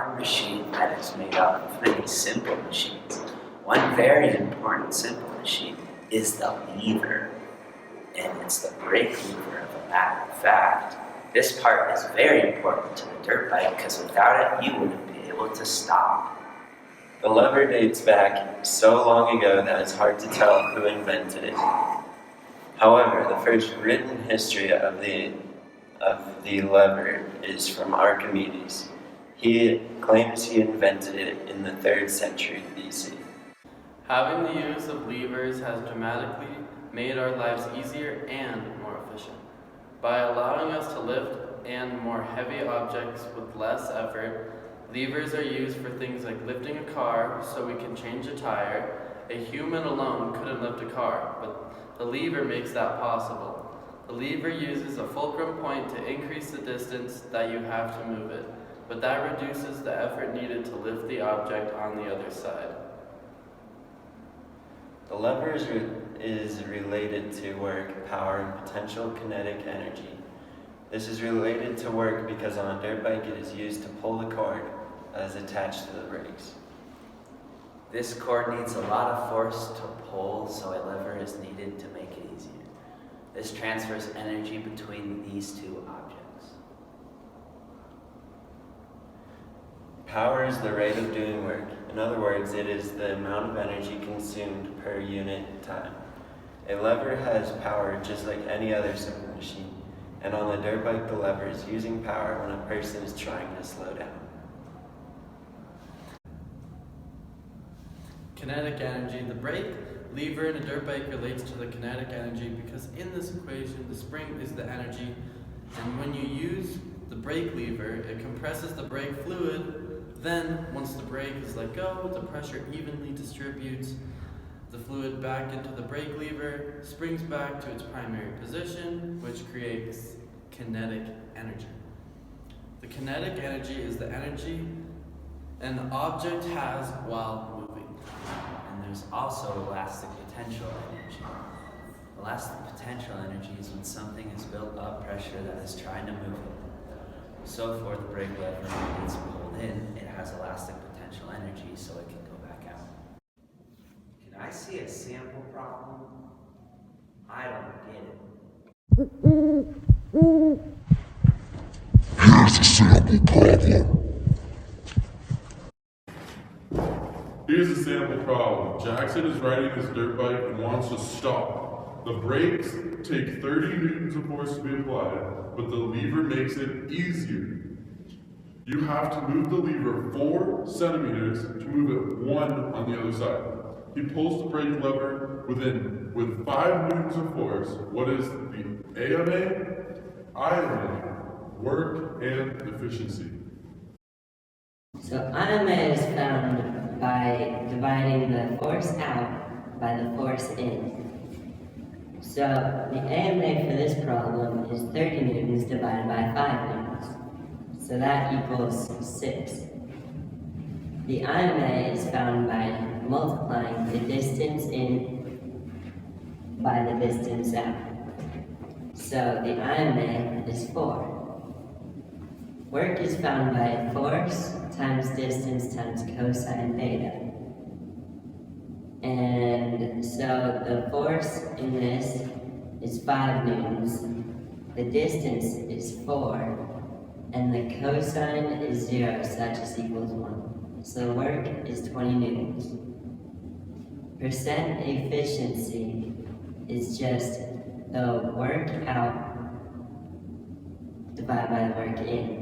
our machine that is made up of many simple machines. One very important simple machine is the lever, and it's the brake lever of a matter of fact. This part is very important to the dirt bike because without it, you wouldn't be able to stop. The lever dates back so long ago that it's hard to tell who invented it. However, the first written history of the lever is from Archimedes. He claims he invented it in the 3rd century BC. Having the use of levers has dramatically made our lives easier and more efficient. By allowing us to lift and more heavy objects with less effort, levers are used for things like lifting a car so we can change a tire. A human alone couldn't lift a car, but the lever makes that possible. The lever uses a fulcrum point to increase the distance that you have to move it, but that reduces the effort needed to lift the object on the other side. The lever is related to work, power, and potential kinetic energy. This is related to work because on a dirt bike it is used to pull the cord that is attached to the brakes. This cord needs a lot of force to pull, so a lever is needed to make it easier. This transfers energy between these two objects. Power is the rate of doing work. In other words, it is the amount of energy consumed per unit time. A lever has power just like any other simple machine, and on the dirt bike the lever is using power when a person is trying to slow down. Kinetic energy. The brake lever in a dirt bike relates to the kinetic energy because in this equation the spring is the energy, and when you use the brake lever it compresses the brake fluid. Then once the brake is let go, the pressure evenly distributes the fluid back into the brake lever, springs back to its primary position, which creates kinetic energy. The kinetic energy is the energy an object has while moving. And there's also elastic potential energy. Elastic potential energy is when something has built up pressure that is trying to move it. So for the brake lever, when it's pulled in, it has elastic potential energy so it can go back out. Can I see a sample problem? I don't get it. Here's a sample problem. Here's a sample problem. Jackson is riding his dirt bike and wants to stop. The brakes take 30 newtons of force to be applied, but the lever makes it easier. You have to move the lever 4 centimeters to move it 1 on the other side. He pulls the brake lever with 5 newtons of force. What is the AMA, IMA, work, and efficiency? So IMA is found by dividing the force out by the force in. So the AMA for this problem is 30 newtons divided by 5 newtons. So that equals 6. The IMA is found by multiplying the distance in by the distance out. So the IMA is 4. Work is found by force times distance times cosine theta. And so the force in this is 5 newtons, the distance is 4, and the cosine is 0, so that just equals 1. So work is 20 newtons. Percent efficiency is just the work out divided by the work in.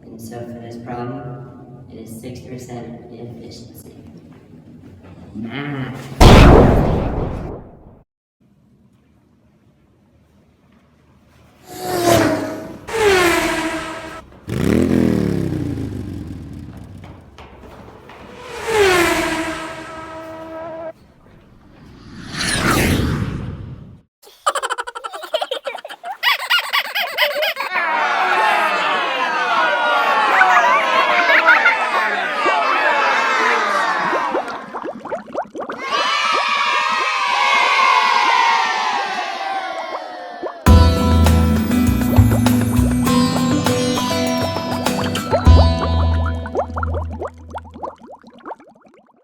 And so for this problem, it is 6% efficiency.